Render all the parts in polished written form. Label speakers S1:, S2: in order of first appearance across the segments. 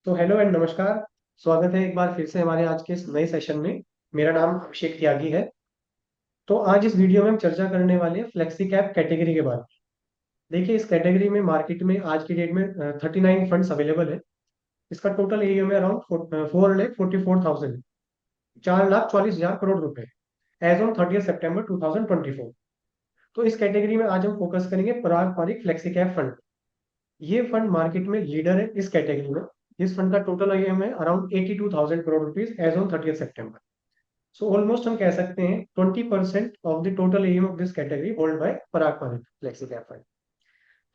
S1: तो hello and नमस्कार। स्वागत है एक बार फिर से हमारे आज के इस नए सेशन में। मेरा नाम अभिषेक त्यागी है। तो आज इस वीडियो में हम चर्चा करने वाले हैं फ्लेक्सी कैप कैटेगरी के बारे में। देखिए, इस कैटेगरी में मार्केट में आज की डेट में 39 फंड्स अवेलेबल है। इसका टोटल एयूएम है अराउंड 4,44,000, 4,44,000 करोड़ रुपए एज ऑन 30 सितंबर 2024। तो इस कैटेगरी में आज हम फोकस करेंगे पारंपरिक फ्लेक्सी कैप फंड। ये फंड मार्केट में लीडर है इस कैटेगरी में। इस फंड का टोटल आईएम है around 82,000 crore rupees as on 30 सितंबर। सो ऑलमोस्ट हम कह सकते हैं 20% of the total AUM of this category hold by Parag Parikh flexi cap fund.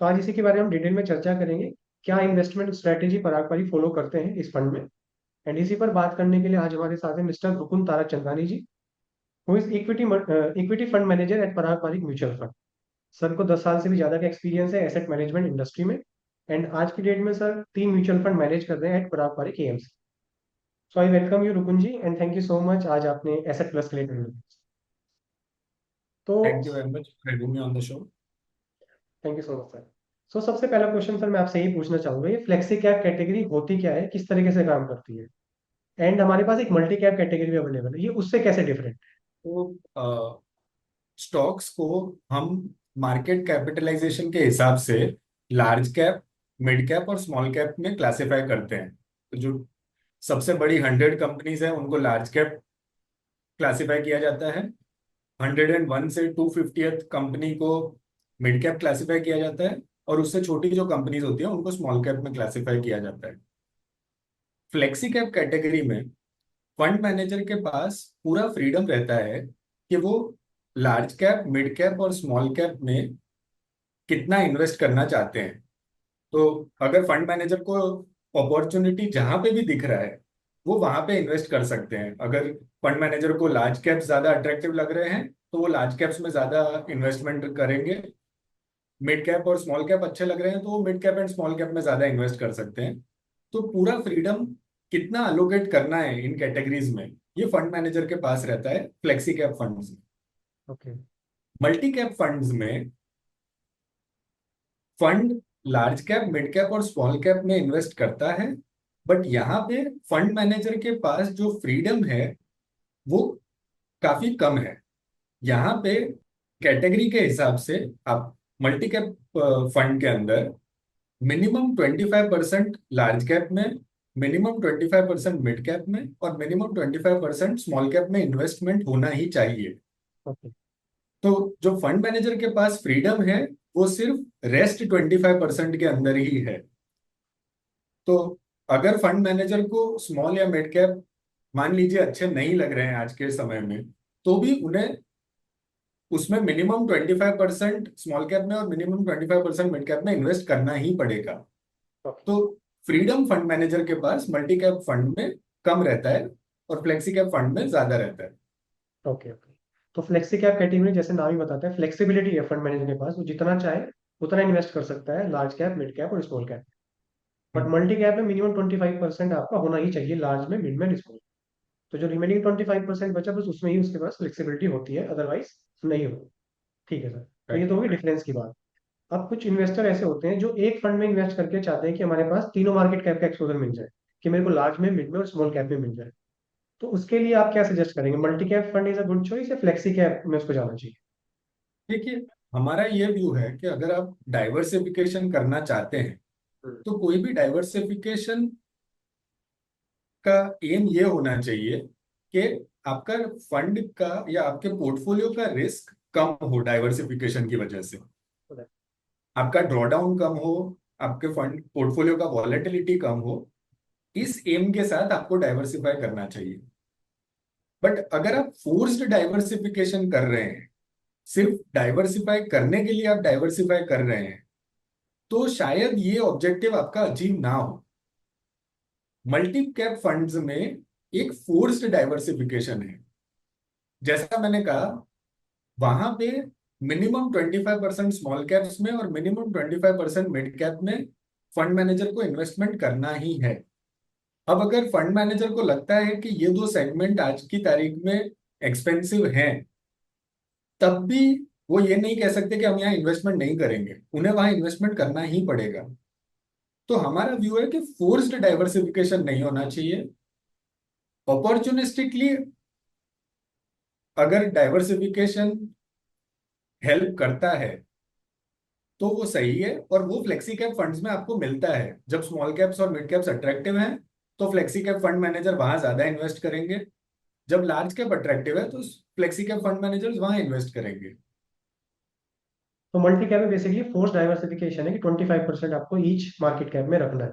S1: तो आज इसी के बारे में हम डिटेल में चर्चा करेंगे। क्या इन्वेस्टमेंट स्ट्रेटेजी पराग पारिक फॉलो करते हैं इस फंड में। एंड इसी पर बात करने के लिए आज हमारे साथ हैं mister Rukun Tara Chandani ji, who is equity fund manager at Parag Parikh mutual fund. Sir को 10 साल से भी ज्यादा का एक्सपीरियंस है एसेट मैनेजमेंट इंडस्ट्री में। एंड आज की डेट में सर 3 म्यूचुअल फंड मैनेज कर रहे हैं at Parag Parikh AMC. So I welcome you Rukun ji and thank you so much आज आपने एसेट प्लस के लिए टाइम दिया। तो
S2: Thank you very much for having me on the show.
S1: Thank you so much sir. So सबसे पहला क्वेश्चन सर मैं आपसे यही पूछना चाहूंगा, ये फ्लेक्सी कैप कैटेगरी होती क्या है, किस तरीके से काम करती है। एंड हमारे पास एक मल्टी कैप कैटेगरी भी अवेलेबल है, ये उससे कैसे डिफरेंट
S2: तो स्टॉक्स को हम मार्केट कैपिटलाइजेशन के हिसाब से लार्ज कैप, मिड कैप और स्मॉल कैप में क्लासिफाई करते हैं। तो जो सबसे बड़ी 100 कंपनीज है उनको लार्ज कैप क्लासिफाई किया जाता है। 101 से 250th कंपनी को मिड कैप क्लासिफाई किया जाता है, और उससे छोटी जो कंपनीज होती है उनको स्मॉल कैप में क्लासिफाई किया जाता है। फ्लेक्सी कैप कैटेगरी में फंड मैनेजर के पास पूरा फ्रीडम रहता है कि वो लार्ज कैप, मिड कैप और स्मॉल कैप में कितना इन्वेस्ट करना चाहते हैं। तो अगर फंड मैनेजर को अपॉर्चुनिटी जहां पे भी दिख रहा है वो वहां पे इन्वेस्ट कर सकते हैं। अगर फंड मैनेजर को लार्ज कैप्स ज्यादा अट्रैक्टिव लग रहे हैं तो वो लार्ज कैप्स में ज्यादा इन्वेस्टमेंट करेंगे। मिड कैप और स्मॉल कैप अच्छे लग रहे हैं तो वो mid cap and small cap में ज्यादा इन्वेस्ट कर सकते हैं। तो पूरा फ्रीडम कितना अलोकेट करना है इन कैटेगरीज में, ये फंड मैनेजर के पास रहता है फ्लेक्सी कैप फंड्स में।
S1: ओके।
S2: मल्टी कैप फंड्स में fund large cap, mid cap और स्मॉल कैप में इन्वेस्ट करता है, बट यहाँ पे फंड मैनेजर के पास जो फ्रीडम है वो काफी कम है। यहाँ पे कैटेगरी के हिसाब से आप मल्टी कैप फंड के अंदर मिनिमम 25% लार्ज कैप में, मिनिमम 25% मिड कैप में और मिनिमम 25% स्मॉल कैप में इन्वेस्टमेंट होना ही चाहिए।
S1: ओके।
S2: तो जो फंड मैनेजर के पास फ्रीडम है वो सिर्फ रेस्ट 25% के अंदर ही है। तो अगर फंड मैनेजर को स्मॉल या मिड कैप मान लीजिए अच्छे नहीं लग रहे हैं आज के समय में, तो भी उन्हें उसमें मिनिमम 25% स्मॉल कैप में और मिनिमम 25% मिड कैप में इन्वेस्ट करना ही पड़ेगा।
S1: ओके।
S2: तो फ्रीडम फंड मैनेजर के पास मल्टी कैप फंड में कम रहता है और फ्लेक्सी कैप फंड में ज्यादा रहता है।
S1: ओके। ओके। तो फ्लेक्सी कैप कैटेगरी जैसे नाम ही बताता है, फ्लेक्सिबिलिटी है फंड मैनेजर के पास, वो जितना चाहे उतना इन्वेस्ट कर सकता है लार्ज कैप, मिड कैप और small cap. But
S2: hmm.
S1: Multi cap में मिनिमम 25% आपका होना ही चाहिए, लार्ज में, मिड में, स्मॉल। तो जो रिमेनिंग 25% बचा बस उसमें ही उसके पास फ्लेक्सिबिलिटी होती है, अदरवाइज नहीं हो। ठीक है सर, तो ये
S2: राइट।
S1: तो होगी डिफरेंस की बात। अब कुछ इन्वेस्टर ऐसे होते हैं जो एक फंड में इन्वेस्ट करके चाहते हैं कि हमारे पास तीनों मार्केट कैप का एक्सपोजर मिल जाए, कि मेरे को लार्ज में, मिड में और स्मॉल कैप में मिल जाए। तो उसके लिए आप क्या सजेस्ट करेंगे, multi cap fund is a good choice या फ्लेक्सी कैप में उसको जाना चाहिए।
S2: देखिए, हमारा ये व्यू है कि अगर आप डाइवर्सिफिकेशन करना चाहते हैं
S1: हम्म।
S2: तो कोई भी डाइवर्सिफिकेशन का एम ये होना चाहिए कि आपका फंड का या आपके पोर्टफोलियो का रिस्क कम हो। डाइवर्सिफिकेशन की वजह से आपका ड्रॉडाउन कम हो, आपके फंड पोर्टफोलियो का वॉलेटिलिटी कम हो, इस एम के साथ आपको डाइवर्सिफाई करना चाहिए। बट अगर आप फोर्स्ड डाइवर्सिफिकेशन कर रहे हैं, सिर्फ डाइवर्सिफाई करने के लिए आप डाइवर्सिफाई कर रहे हैं, तो शायद ये ऑब्जेक्टिव आपका अचीव ना हो। मल्टी कैप फंड्स में एक फोर्स्ड डाइवर्सिफिकेशन है। जैसा मैंने कहा, वहां पे मिनिमम 25% स्मॉल कैप्स में और मिनिमम 25% मिड कैप में फंड मैनेजर को इन्वेस्टमेंट करना ही है। अब अगर फंड मैनेजर को लगता है कि ये दो सेगमेंट आज की तारीख में एक्सपेंसिव हैं, तब भी वो ये नहीं कह सकते कि हम यहाँ इन्वेस्टमेंट नहीं करेंगे, उन्हें वहां इन्वेस्टमेंट करना ही पड़ेगा। तो हमारा व्यू है कि फोर्स्ड डाइवर्सिफिकेशन नहीं होना चाहिए। अपॉर्चुनिस्टिकली अगर डाइवर्सिफिकेशन हेल्प करता है तो वो सही है, और वो फ्लेक्सी कैप फंड्स में आपको मिलता है। जब स्मॉल कैप्स और मिड कैप्स अट्रैक्टिव हैं तो फ्लेक्सी कैप फंड मैनेजर वहां ज्यादा इन्वेस्ट करेंगे। जब लार्ज कैप अट्रैक्टिव है तो फ्लेक्सी कैप फंड मैनेजर्स वहां इन्वेस्ट करेंगे।
S1: तो मल्टी कैप में बेसिकली फोर्स डाइवर्सिफिकेशन है कि 25% आपको ईच मार्केट कैप में रखना है।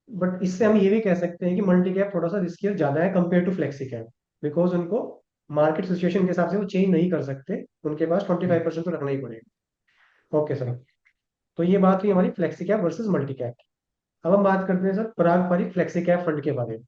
S1: बट इससे हम ये भी कह सकते हैं कि मल्टी कैप थोड़ा सा रिस्कियर ज्यादा है compare to flexi cap, because उनको मार्केट सिचुएशन के हिसाब से वो चेंज नहीं कर सकते, उनके पास 25% तो रखना ही पड़ेगा। Okay sir. तो ये बात हुई हमारी flexi cap versus multi cap. अब हम बात करते हैं सर पारंपरिक फ्लेक्सी कैप फंड के बारे में।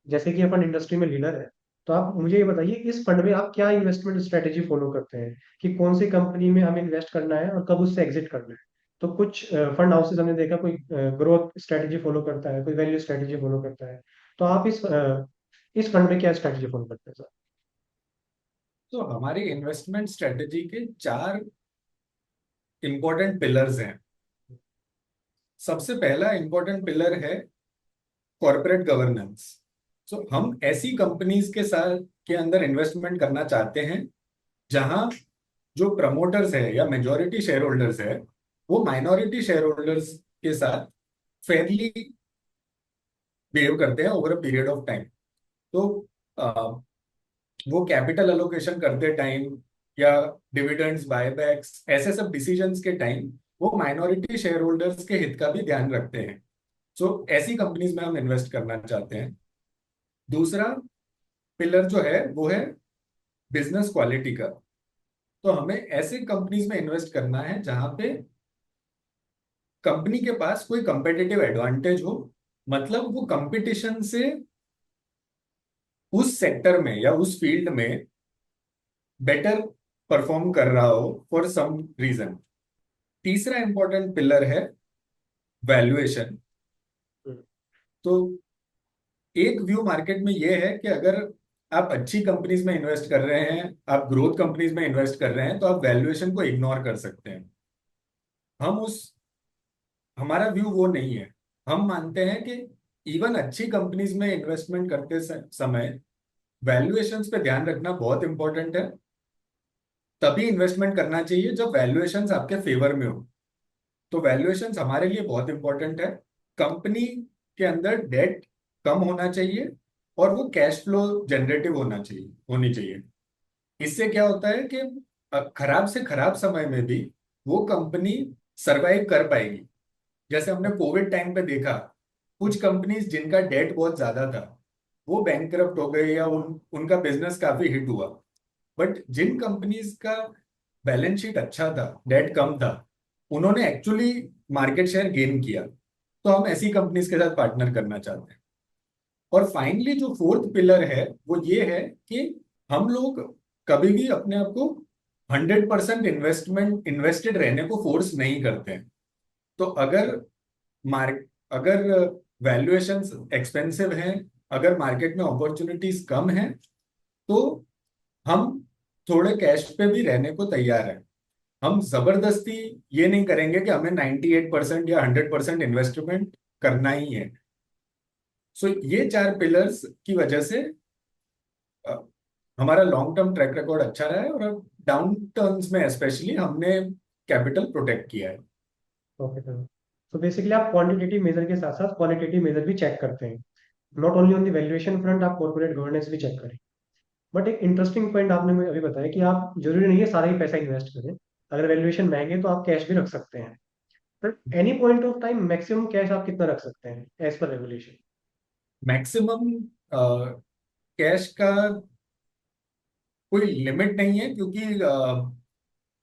S1: जैसे कि अपन इंडस्ट्री में लीडर है, तो आप मुझे ये बताइए इस फंड में आप क्या इन्वेस्टमेंट स्ट्रेटेजी फॉलो करते हैं कि कौन सी कंपनी में हमें इन्वेस्ट करना है और कब उससे एग्जिट करना है। तो कुछ फंड हाउसेस हमने देखा कोई ग्रोथ स्ट्रेटेजी फॉलो करता है, कोई वैल्यू स्ट्रेटेजी फॉलो करता है। तो आप इस फंड में क्या स्ट्रेटेजी फॉलो करते हैं सर?
S2: तो हमारी इन्वेस्टमेंट स्ट्रेटेजी के चार इंपॉर्टेंट पिलर्स हैं। सबसे पहला इंपॉर्टेंट पिलर है कॉर्पोरेट गवर्नेंस। सो हम ऐसी कंपनीज के साथ के अंदर इन्वेस्टमेंट करना चाहते हैं जहां जो प्रमोटर्स है या मेजॉरिटी शेयर होल्डर्स है वो माइनॉरिटी शेयर होल्डर्स के साथ फेयरली बिहेव करते हैं over a period of time. तो वो कैपिटल एलोकेशन करते टाइम या डिविडेंड्स बायबैक्स ऐसे सब डिसीजंस के टाइम वो माइनॉरिटी शेयर होल्डर्स के हित का भी ध्यान रखते हैं। सो ऐसी कंपनीज में हम इन्वेस्ट करना चाहते हैं। दूसरा पिलर जो है वो है बिजनेस क्वालिटी का। तो हमें ऐसे कंपनीज में इन्वेस्ट करना है जहां पे कंपनी के पास कोई कंपेटिटिव एडवांटेज हो, मतलब वो कंपटीशन से उस सेक्टर में या उस फील्ड में बेटर परफॉर्म कर रहा हो फॉर सम रीजन। तीसरा इंपॉर्टेंट पिलर है वैल्यूएशन।
S1: हम्म।
S2: तो एक व्यू मार्केट में ये है कि अगर आप अच्छी कंपनीज में इन्वेस्ट कर रहे हैं, आप ग्रोथ कंपनीज में इन्वेस्ट कर रहे हैं, तो आप वैल्यूएशन को इग्नोर कर सकते हैं। हम उस हमारा व्यू वो नहीं है। हम मानते हैं कि इवन अच्छी कंपनीज में इन्वेस्टमेंट करते समय वैल्यूएशंस पे ध्यान रखना बहुत इंपॉर्टेंट है। तभी इन्वेस्टमेंट करना चाहिए जब वैल्यूएशंस आपके फेवर में हो। तो वैल्यूएशंस हमारे लिए बहुत इंपॉर्टेंट है। कंपनी के अंदर डेट कम होना चाहिए और वो कैश फ्लो जनरेटिव होनी चाहिए। इससे क्या होता है कि खराब से खराब समय में भी वो कंपनी सरवाइव कर पाएगी। जैसे हमने कोविड टाइम पे देखा, कुछ कंपनीज जिनका डेट बहुत ज्यादा था वो बैंकरप्ट हो गए या उनका बिजनेस काफी हिट हुआ। बट जिन कंपनीज का बैलेंस शीट अच्छा था, डेट कम था, उन्होंने एक्चुअली मार्केट शेयर गेन किया। तो हम ऐसी कंपनीज के साथ पार्टनर करना चाहते हैं। और फाइनली जो फोर्थ पिलर है वो ये है कि हम लोग कभी भी अपने आप को 100% इन्वेस्टेड रहने को फोर्स नहीं करते हैं। तो मार्क अगर वैल्यूएशंस एक्सपेंसिव हैं, अगर मार्केट में अपॉर्चुनिटीज कम हैं, तो हम थोड़े कैश पे भी रहने को तैयार हैं। हम जबरदस्ती ये नहीं करेंगे कि हमें 98% या 100% इन्वेस्टमेंट करना ही है। सो ये चार पिलर्स की वजह से अ, हमारा लॉन्ग टर्म ट्रैक रिकॉर्ड अच्छा रहा है, और डाउन टर्न्स में स्पेशली हमने कैपिटल प्रोटेक्ट किया है।
S1: Okay sir. तो बेसिकली आप क्वांटिटेटिव मेजर के साथ साथ क्वालिटेटिव मेजर भी चेक करते हैं, not only on the valuation front, आप कॉर्पोरेट गवर्नेंस भी चेक करें। बट एक इंटरेस्टिंग पॉइंट आपने मुझे अभी बताया कि आप जरूरी नहीं है सारा ही पैसा इन्वेस्ट करें, अगर वैल्यूएशन महंगे तो आप कैश भी रख सकते हैं। But any point of time maximum cash आप कितना रख सकते हैं as per regulation?
S2: Maximum cash का कोई लिमिट नहीं है, क्योंकि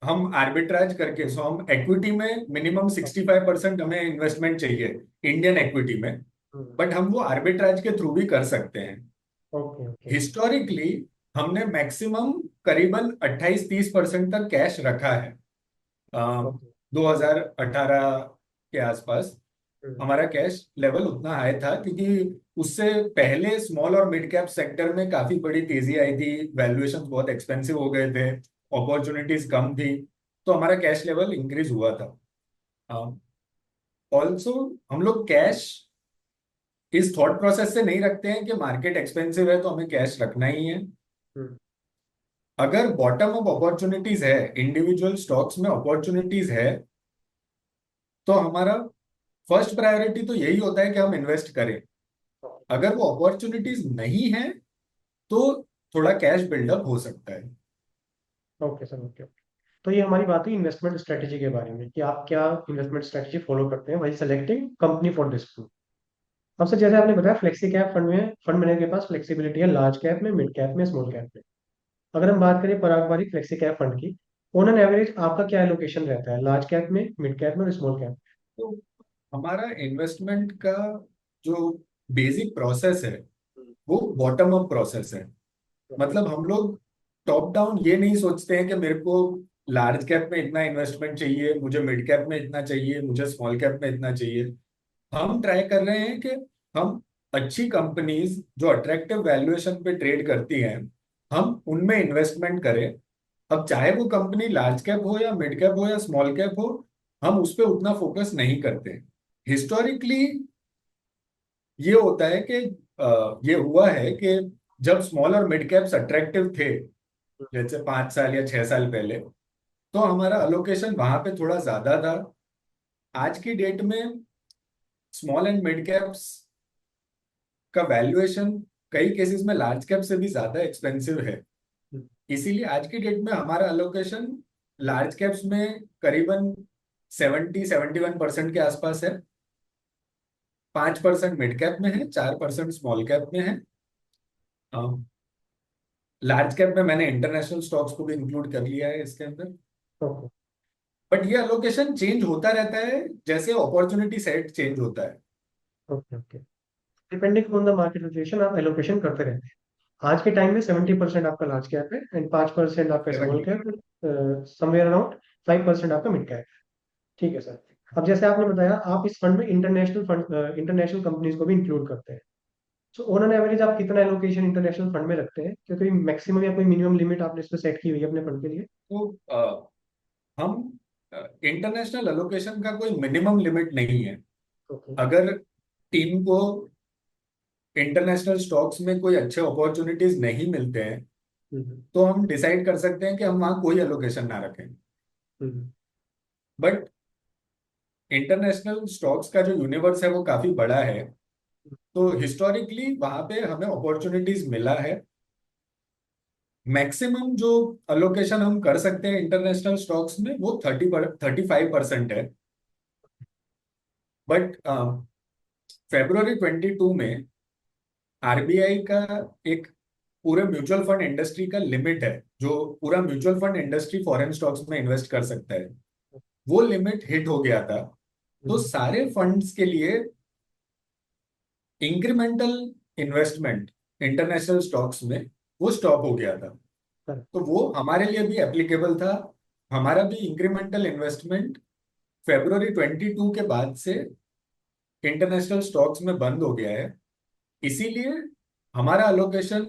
S2: हम आर्बिट्राज करके, सो हम एक्विटी में मिनिमम 65% हमें इन्वेस्टमेंट चाहिए, इंडियन एक्विटी में। बट हम वो आर्बिट्राज के थ्रू भी कर सकते हैं।
S1: ओके ओके
S2: हिस्टोरिकली हमने मैक्सिमम करीबन 28-30% तक कैश रखा है।
S1: ओके।
S2: 2018 के आसपास हमारा कैश लेवल उतना हाई था, क्योंकि उससे पहले स्मॉल और मिड कैप सेक्टर में काफी बड़ी तेजी आई थी, वैल्यूएशंस बहुत एक्सपेंसिव हो गए थे, अपॉर्चुनिटीज कम थी। तो हमारा कैश लेवल इंक्रीज हुआ था। ऑल्सो हम लोग कैश इस थॉट प्रोसेस से नहीं रखते हैं कि मार्केट एक्सपेंसिव है तो हमें कैश रखना ही है।
S1: हम्म।
S2: अगर बॉटम अप अपॉर्चुनिटीज है, इंडिविजुअल स्टॉक्स में अपॉर्चुनिटीज है, तो हमारा फर्स्ट प्रायोरिटी तो यही होता है कि हम इन्वेस्ट करें। अगर वो अपॉर्चुनिटीज नहीं है तो थोड़ा कैश बिल्डअप हो सकता है।
S1: Okay sir, okay. तो ये हमारी बात हुई इन्वेस्टमेंट स्ट्रेटेजी के बारे में कि आप क्या इन्वेस्टमेंट स्ट्रेटेजी फॉलो करते हैं वही selecting company for this fund. अब सर जैसे आपने बताया फ्लेक्सी कैप फंड में फंड मैनेजर के पास फ्लेक्सिबिलिटी है लार्ज कैप में, मिड कैप में, स्मॉल कैप में। अगर हम बात करें पारंपरिक फ्लेक्सी कैप फंड की, ऑन एन एवरेज आपका क्या एलोकेशन रहता है लार्ज कैप में, मिड कैप में और स्मॉल कैप?
S2: तो हमारा इन्वेस्टमेंट का जो बेसिक प्रोसेस है वो बॉटम अप प्रोसेस है। मतलब हम लोग टॉप डाउन ये नहीं सोचते हैं कि मेरे को लार्ज कैप में इतना इन्वेस्टमेंट चाहिए, मुझे मिड कैप में इतना चाहिए, मुझे स्मॉल कैप में इतना चाहिए। हम ट्राई कर रहे हैं कि हम अच्छी कंपनीज जो अट्रैक्टिव वैल्यूएशन पे ट्रेड करती हैं, हम उनमें इन्वेस्टमेंट करें। अब चाहे वो कंपनी लार्ज कैप हो या मिड कैप हो या स्मॉल कैप हो, हम उस पर उतना फोकस नहीं करते। हिस्टोरिकली ये होता है कि ये हुआ है कि जब स्मॉल और मिड कैप्स अट्रैक्टिव थे, जैसे 5 साल या 6 साल पहले, तो हमारा अलोकेशन वहां पे थोड़ा ज्यादा था। आज की डेट में स्मॉल एंड मिड कैप्स का वैल्यूएशन कई केसेस में लार्ज कैप से भी ज्यादा एक्सपेंसिव है। इसीलिए आज की डेट में हमारा अलोकेशन लार्ज कैप्स में करीबन 70-71% के आसपास है। 5% मिड कैप में है, 4% स्मॉल कैप में है। लार्ज कैप में मैंने इंटरनेशनल स्टॉक्स को भी इंक्लूड कर लिया है इसके अंदर।
S1: ओके,
S2: बट ये अलोकेशन चेंज होता रहता है जैसे अपॉर्चुनिटी सेट चेंज होता है।
S1: Okay, okay. Depending on the market situation आप एलोकेशन करते रहते हैं। आज के टाइम में 70% आपका लार्ज कैप है एंड 5% आपका स्मॉल
S2: 70।
S1: कैप, समवेयर अराउंड 5% आपका मिड कैप। ठीक है सर। अब जैसे आपने बताया आप इस फंड में इंटरनेशनल फंड, इंटरनेशनल कंपनीज को भी इंक्लूड करते हैं। सो ऑन एन एवरेज आप कितना एलोकेशन इंटरनेशनल फंड में रखते हैं, क्योंकि मैक्सिमम या कोई मिनिमम लिमिट आपने इस पे सेट की हुई है अपने फंड के लिए?
S2: तो हम इंटरनेशनल एलोकेशन का कोई मिनिमम लिमिट नहीं है।
S1: ओके।
S2: अगर टीम को इंटरनेशनल स्टॉक्स में कोई अच्छे अपॉर्चुनिटीज नहीं मिलते हैं
S1: हम्म।
S2: तो हम डिसाइड कर सकते हैं कि हम वहाँ कोई एलोकेशन ना रखें।
S1: हम्म।
S2: बट इंटरनेशनल स्टॉक्स का जो यूनिवर्स है वो काफी बड़ा है, तो हिस्टोरिकली वहां पे हमें अपॉर्चुनिटीज मिला है। मैक्सिमम जो अलोकेशन हम कर सकते हैं इंटरनेशनल स्टॉक्स में वो 35% है। बट February 22 में आरबीआई का एक पूरे म्यूचुअल फंड इंडस्ट्री का लिमिट है, जो पूरा mutual fund industry foreign stocks में इन्वेस्ट कर सकता है, वो लिमिट हिट हो गया था। तो
S1: हम्म।
S2: सारे फंड्स के लिए इंक्रीमेंटल इन्वेस्टमेंट इंटरनेशनल स्टॉक्स में वो स्टॉप हो गया था।
S1: correct।
S2: तो वो हमारे लिए भी एप्लीकेबल था। हमारा भी इंक्रीमेंटल इन्वेस्टमेंट February 22 के बाद से इंटरनेशनल स्टॉक्स में बंद हो गया है। इसीलिए हमारा अलोकेशन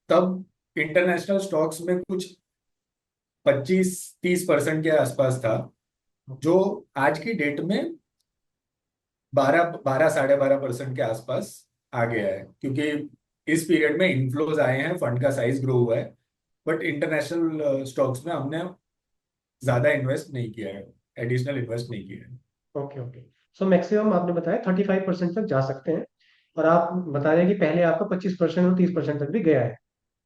S2: तब इंटरनेशनल स्टॉक्स में कुछ 25-30% के आसपास था, जो आज की डेट में 12-12.5% के आसपास आ गया है, क्योंकि इस पीरियड में इनफ्लोज आए हैं, फंड का साइज ग्रो हुआ है। बट इंटरनेशनल स्टॉक्स में हमने ज्यादा इन्वेस्ट नहीं किया है, एडिशनल इन्वेस्ट नहीं किया है।
S1: Okay, okay. सो मैक्सिमम आपने बताया 35% तक जा सकते हैं, और आप बता रहे हैं कि पहले आपका 25% और 30% तक भी गया है।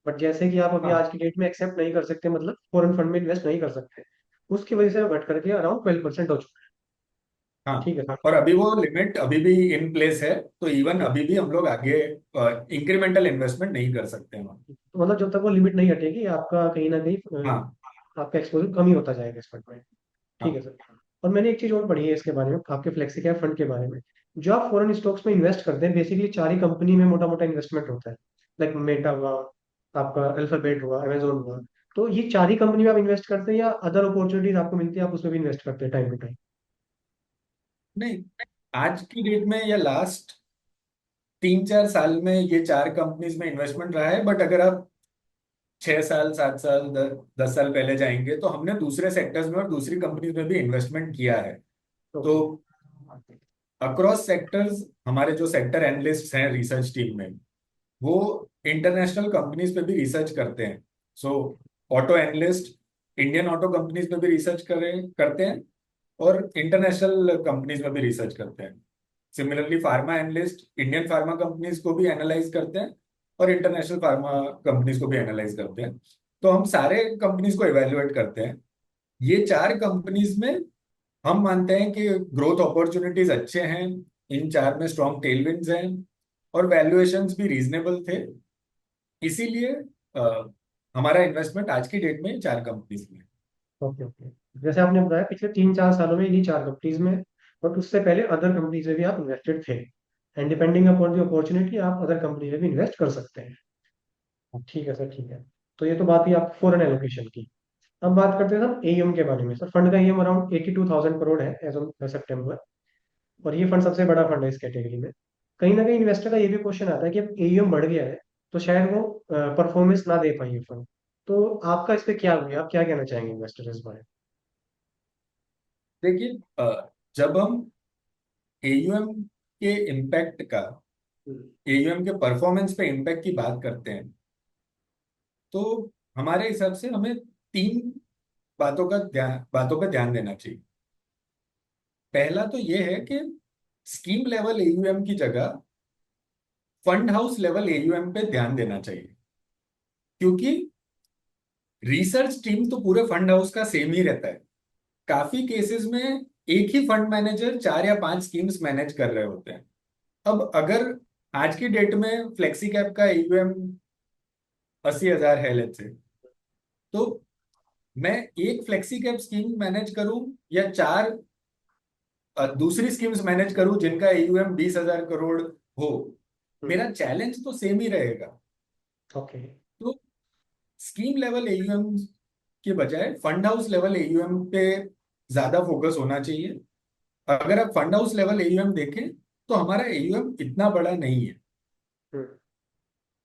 S1: बट जैसे कि आप अभी
S2: हाँ।
S1: आज की डेट में एक्सेप्ट नहीं कर सकते, मतलब फॉरेन फंड में इन्वेस्ट नहीं कर सकते, उसकी वजह से घट करके अराउंड 12% हो चुका
S2: हाँ।
S1: है। ठीक है सर।
S2: और अभी वो लिमिट अभी भी इन प्लेस है, तो इवन अभी भी हम लोग आगे इंक्रीमेंटल इन्वेस्टमेंट नहीं कर सकते हैं।
S1: तो मतलब जब तक वो लिमिट नहीं हटेगी आपका कहीं ना कहीं
S2: हाँ।
S1: आपका एक्सपोजर कम ही होता जाएगा इस फंड में। ठीक है
S2: हाँ।
S1: सर। और मैंने एक चीज और पढ़ी है इसके बारे में, आपके फ्लेक्सी कैप फंड के बारे में। जो आप फॉरेन स्टॉक्स में इन्वेस्ट करते हैं बेसिकली चार ही कंपनी में मोटा मोटा इन्वेस्टमेंट होता है। लाइक मेटा हुआ, आपका अल्फाबेट हुआ, अमेजोन हुआ। तो ये चार ही कंपनी में आप इन्वेस्ट करते हैं या अदर अपॉर्चुनिटीज आपको मिलती है आप उसमें भी इन्वेस्ट करते हैं टाइम टू टाइम?
S2: नहीं, आज की डेट में या लास्ट 3-4 साल में ये 4 कंपनीज में इन्वेस्टमेंट रहा है। बट अगर आप 6 साल, 7 साल, 10 साल पहले जाएंगे तो हमने दूसरे सेक्टर्स में और दूसरी कंपनीज में भी इन्वेस्टमेंट किया है।
S1: ओके।
S2: तो अक्रॉस सेक्टर्स हमारे जो सेक्टर एनालिस्ट हैं रिसर्च टीम में, वो इंटरनेशनल कंपनीज पे भी रिसर्च करते हैं। So auto analyst Indian auto companies पे भी रिसर्च करते हैं, और इंटरनेशनल कंपनीज में भी रिसर्च करते हैं। Similarly pharma analyst Indian pharma companies को भी एनालाइज करते हैं, और इंटरनेशनल फार्मा कंपनीज को भी एनालाइज करते हैं। तो हम सारे कंपनीज को इवेल्युएट करते हैं। ये चार कंपनीज में हम मानते हैं कि ग्रोथ अपॉर्चुनिटीज अच्छे हैं, इन चार में स्ट्रॉन्ग टेलविंड्स हैं, और वैल्यूएशंस भी रीजनेबल थे। इसीलिए हमारा इन्वेस्टमेंट आज की डेट में इन चार कंपनीज में है।
S1: Okay okay. जैसे आपने बताया पिछले 3-4 सालों में इन्हीं 4 कंपनीज में, बट उससे पहले अदर कंपनीज में भी आप इन्वेस्टेड थे, and depending upon the opportunity आप अदर कंपनी में भी इन्वेस्ट कर सकते हैं। ठीक है सर, ठीक है। तो ये तो बात ही आप फॉरेन एलोकेशन की। अब बात करते हैं सर एयूएम के बारे में। सर फंड का एयूएम अराउंड 82,000 करोड़ है एज ऑन सितंबर, और ये फंड सबसे बड़ा फंड है इस कैटेगरी में। कहीं ना कहीं इन्वेस्टर का ये भी क्वेश्चन आता है कि अब एयूएम बढ़ गया है तो शायद वो परफॉर्मेंस ना दे पाए ये फंड। तो आपका इस पे क्या हुआ, आप क्या कहना चाहेंगे इन्वेस्टर इस बारे
S2: देखिए, जब हम एयूएम के इम्पैक्ट का,
S1: में?
S2: एयूएम के परफॉर्मेंस पे इम्पैक्ट की बात करते हैं, तो हमारे हिसाब से हमें तीन बातों का ध्यान देना चाहिए। पहला तो ये है कि स्कीम लेवल एयूएम की जगह फंड हाउस लेवल एयूएम पे ध्यान देना चाहिए। क्योंकि रिसर्च टीम तो पूरे फंड हाउस का सेम ही रहता है। काफी केसेस में एक ही फंड मैनेजर 4 या 5 स्कीम्स मैनेज कर रहे होते हैं। अब अगर आज की डेट में फ्लेक्सी कैप का एयूएम 80,000 है, लेट्स से, तो मैं एक फ्लेक्सी कैप स्कीम मैनेज करूं या चार दूसरी स्कीम्स मैनेज करूं जिनका एयूएम 20,000 करोड़ हो, मेरा चैलेंज तो सेम ही रहेगा।
S1: ओके।
S2: तो स्कीम लेवल एयूएम के बजाय फंड हाउस लेवल एयूएम पे ज्यादा फोकस होना चाहिए। अगर आप फंड हाउस लेवल एयूएम देखें, तो हमारा एयूएम इतना बड़ा नहीं है।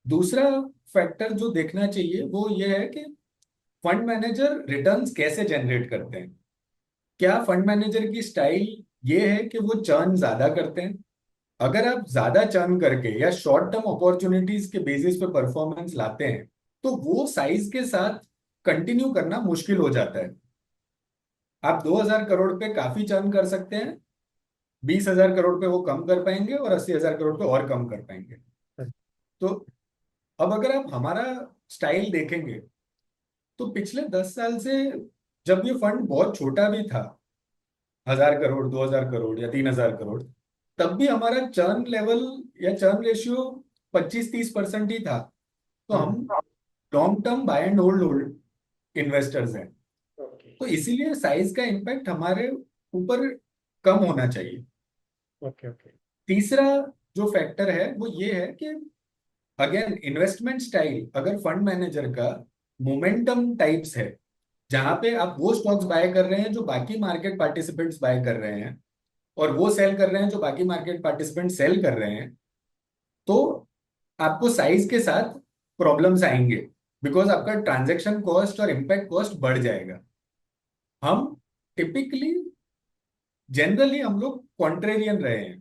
S2: दूसरा फैक्टर जो देखना चाहिए वो ये है कि फंड मैनेजर रिटर्न्स कैसे जनरेट करते हैं। क्या फंड मैनेजर की स्टाइल ये है कि वो चर्न ज्यादा करते हैं? अगर आप ज्यादा चर्न करके या शॉर्ट टर्म अपॉर्चुनिटीज के बेसिस पे परफॉर्मेंस लाते हैं, तो वो साइज के साथ कंटिन्यू करना मुश्किल हो जाता है। आप 2,000 करोड़ पे काफी चर्न कर सकते हैं, 20,000 करोड़ पे वो कम कर पाएंगे, और 80,000 करोड़ पे और कम कर पाएंगे। तो अब अगर आप हमारा स्टाइल देखेंगे, तो पिछले 10 साल से जब ये फंड बहुत छोटा भी था, 1,000 करोड़, 2,000 करोड़ या 3,000 करोड़, तब भी हमारा चर्न लेवल या चर्न रेशियो 25-30% ही था। तो हम long term by and hold investors हैं।
S1: ओके
S2: तो इसीलिए साइज का इम्पैक्ट हमारे ऊपर कम होना चाहिए।
S1: Okay okay.
S2: तीसरा जो फैक्टर है वो ये है कि अगेन इन्वेस्टमेंट स्टाइल, अगर फंड मैनेजर का मोमेंटम टाइप्स है, जहां पे आप वो स्टॉक्स बाय कर रहे हैं जो बाकी मार्केट पार्टिसिपेंट्स बाय कर रहे हैं, और वो सेल कर रहे हैं जो बाकी मार्केट पार्टिसिपेंट सेल कर रहे हैं, तो आपको साइज के साथ प्रॉब्लम्स आएंगे, बिकॉज आपका ट्रांजैक्शन कॉस्ट और इम्पैक्ट कॉस्ट बढ़ जाएगा। हम टिपिकली जनरली हम लोग कॉन्ट्रेरियन रहे हैं।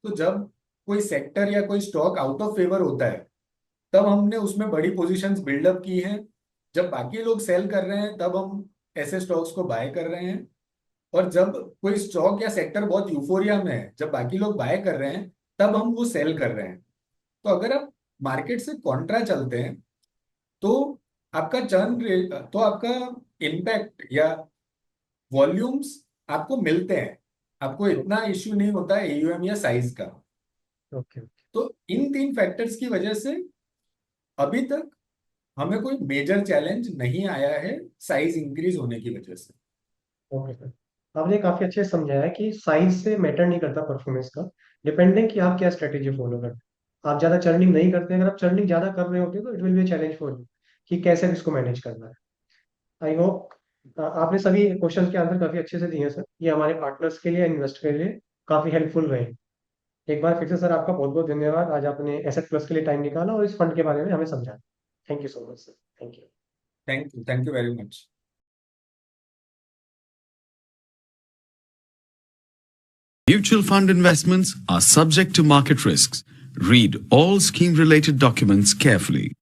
S2: तो जब कोई सेक्टर या कोई स्टॉक आउट ऑफ फेवर होता है, तब हमने उसमें बड़ी पोजीशंस बिल्डअप की हैं। जब बाकी लोग सेल कर रहे हैं, तब हम ऐसे स्टॉक्स को बाय कर रहे हैं। और जब कोई स्टॉक या सेक्टर बहुत यूफोरिया में है, जब बाकी लोग बाय कर रहे हैं, तब हम वो सेल कर रहे हैं। तो अगर आप मार्केट से कॉन्ट्रा चलते हैं, तो आपका तो आपका इम्पैक्ट या वॉल्यूम्स आपको मिलते हैं। आपको इतना इश्यू नहीं होता है एयूएम या साइज का।
S1: ओके
S2: तो इन तीन फैक्टर्स की वजह से अभी तक हमें कोई मेजर चैलेंज नहीं आया है साइज इंक्रीज होने की वजह से।
S1: ओके सर, आपने काफी अच्छे से समझाया है कि साइज से मैटर नहीं करता परफॉर्मेंस का, डिपेंडिंग कि आप क्या स्ट्रेटेजी फॉलो करते हैं। आप ज्यादा चर्निंग नहीं करते, अगर आप चर्निंग ज्यादा कर रहे होते हैं तो it will be challenge for you कि कैसे इसको मैनेज करना है। आई होप आपने सभी क्वेश्चन के आंसर काफी अच्छे से दिए हैं सर। ये हमारे पार्टनर्स के लिए, इन्वेस्टर के लिए काफी हेल्पफुल रहे। एक बार फिर से सर आपका बहुत बहुत धन्यवाद, आज आपने एसेट प्लस के लिए टाइम निकाला और इस फंड के बारे में हमें समझाया। Thank you so much sir. Thank you.
S2: Thank you very much.
S3: Mutual fund investments are subject to market risks. Read all scheme related documents carefully.